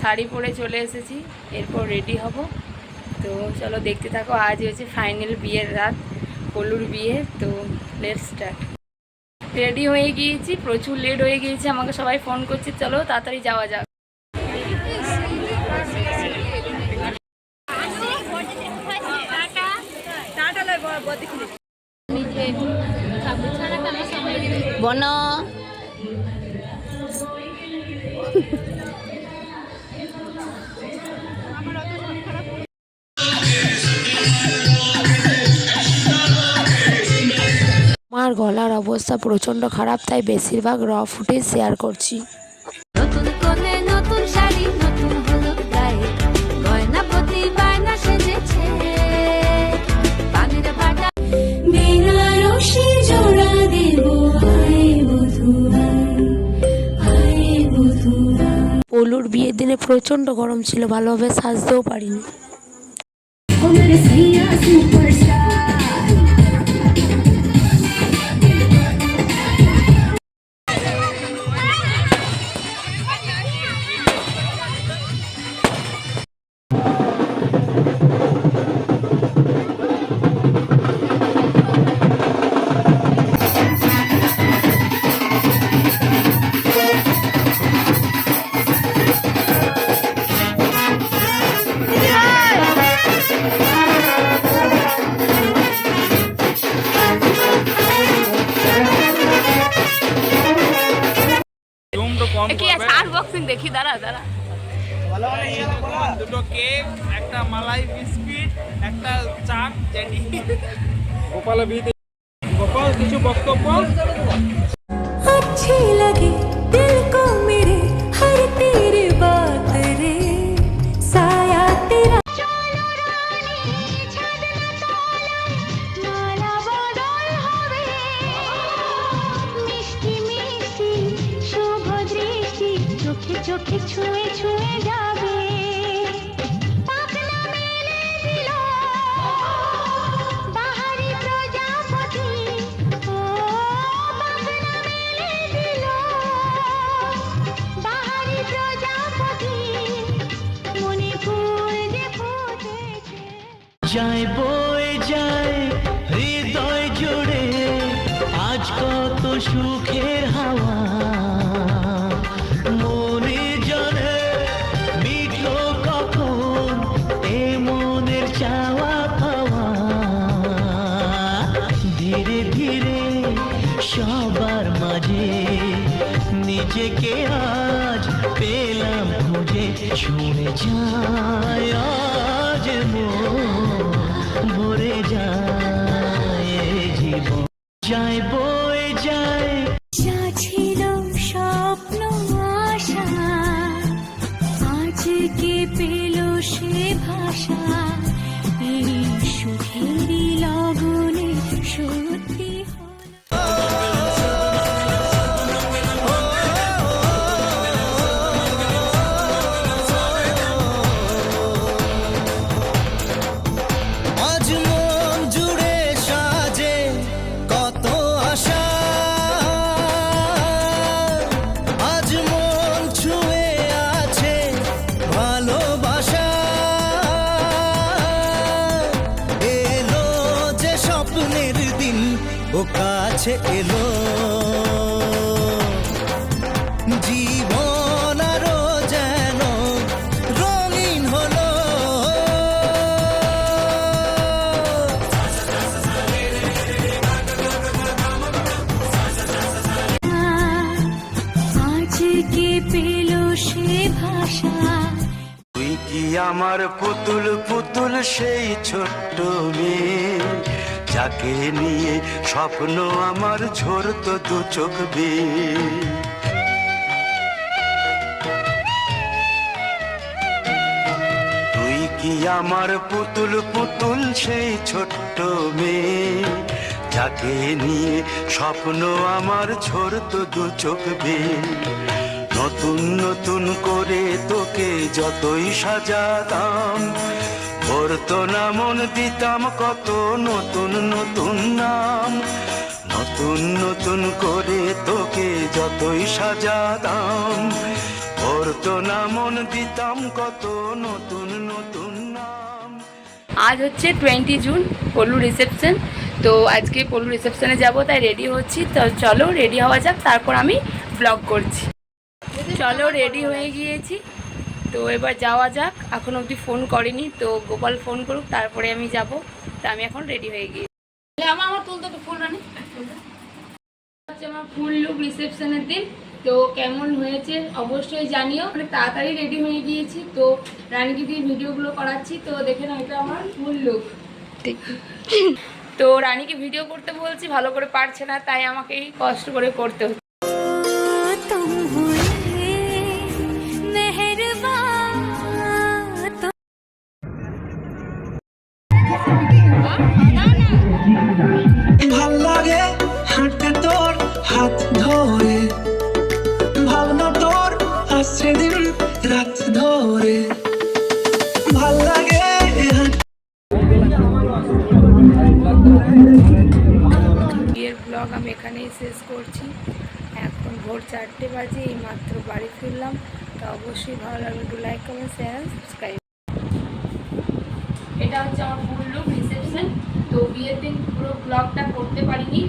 শাড়ি পরে চলে এসেছি, এরপর রেডি হব। তো চলো দেখতে থাকো। আজ হচ্ছে ফাইনাল বিয়ের রাত, পলুর বিয়ে। তো লেটস স্টার্ট। রেডি হয়ে গিয়েছি, প্রচুর লেট হয়ে গিয়েছে, আমাকে সবাই ফোন করছে, চলো তাড়াতাড়ি যাওয়া যাক। বন আমার গলার অবস্থা প্রচণ্ড খারাপ, তাই বেশিরভাগ র ফুটেজ শেয়ার করছি। নতুন কোণে নতুন শাড়ি, নতুন হলুদ গায়ে গয়না প্রতি বায়না সেজেছে। পানির ভাটা বেনারসি জোড়া দেব, আয় বধুয়ায়, আয় বধুয়ায়। পলুর বিয়ের দিনে প্রচণ্ড গরম ছিল, ভালোভাবে সাজতেও পারিনি। দেখি, দাঁড়া দাঁড়া। দুটো কেক, একটা মালাই বিস্কিট, একটা চাট জেনি। গোপালের বিয়েতে গোপাল কিছু বক্তব্য। अच्छी लगी दिल को मेरे हर तेरी बात रे, साया तेरा चलो रानी छाद में माला बदल হবে, মিষ্টি মিষ্টি শুভ দৃষ্টি চোখে চোখে ছুঁয়ে ছুঁয়ে যাবে। পাখনা মেলে দিল বাহারি প্রজাপতি, ও পাখনা মেলে দিল বাহারি প্রজাপতি, মনে ফুল যে ফুটেছে। যায় বয়ে যায় হৃদয় জুড়ে আজ কত সুখের হাওয়া, মনে জানে মিটলো কখন এ মনের চাওয়া পাওয়া। ধীরে ধীরে সবার মাঝে নিজেকে আজ পেলাম খুঁজে, ছুঁয়ে যায় আজ মন ভরে যায় এ জীবন, যায় বয়ে যায়। যা ছিল স্বপ্ন আশা আজকে পেল সে ভাষা, এই সুখেরই লগনে সত্যি হলো। আজ মন জুড়ে সাজে কত আশা, আজ মন ছুঁয়ে আছে ভালোবাসা। এলো যে স্বপ্নের দিন ও কাছে এলো, জীবন আরো যেন রঙিন হলো। আজকে পেল সে ভাষা। তুই কি আমার পুতুল পুতুল সেই ছোট্ট মেয়ে, যাকে নিয়ে স্বপ্ন আমার ঝরতো দু চোখ বেয়ে। তুই কি আমার পুতুল পুতুল সেই ছোট্ট মেয়ে, যাকে নিয়ে স্বপ্ন আমার ঝরতো দু চোখ বেয়ে। নতুন নতুন করে তোকে যতই সাজাতাম, ভরতো না মন দিতাম কত নতুন নতুন নাম। নতুন নতুন করে তোকে যতই সাজাতাম, ভরতো ধরতো না মন, দিতাম কত নতুন নতুন নাম। আজ হচ্ছে 20 জুন, পল্লু রিসেপশন। তো আজকে পল্লু রিসেপশনে যাব, তাই রেডি হচ্ছি। তো চলো রেডি হওয়া যাক, তারপর আমি ব্লগ করছি। চলো রেডি হয়ে গিয়েছি, তো এবার যাওয়া যাক। এখন অবধি ফোন করেনি, তো গোপাল ফোন করুক তারপরে আমি যাব। তো আমি এখন রেডি হয়ে গিয়েছি। আমার তুলতে তো ফুল রানি হচ্ছে আমার ফুল লুক রিসেপশনের দিন। তো কেমন হয়েছে অবশ্যই জানিও। অনেক তাড়াতাড়ি রেডি হয়ে গিয়েছি, তো রানীকে দিয়ে ভিডিওগুলো করাচ্ছি। তো দেখে না, এটা আমার ফুল লুক। ঠিক, তো রানীকে ভিডিও করতে বলছি, ভালো করে পারছে না, তাই আমাকেই কষ্ট করে করতে হচ্ছে। तुम हुए मेहरबान तुम ভাল লাগে হাঁটতে তোর হাত ধরে, ভাবনা তোর আসছে দিন রাত ধরে, ভাল লাগে বিয়ের ব্লগ আমি এখানেই শেষ করছি। এখন ভোর 4টে বাজে, এই মাত্র বাড়ি ফিরলাম। তো অবশ্যই ভালো লাগবে, একটু লাইক কমেন্ট শেয়ার সাবস্ক্রাইব। এটা হচ্ছে আমার ফুল লুক রিসেপশন। তো বিয়ের দিন পুরো ব্লগটা করতে পারিনি,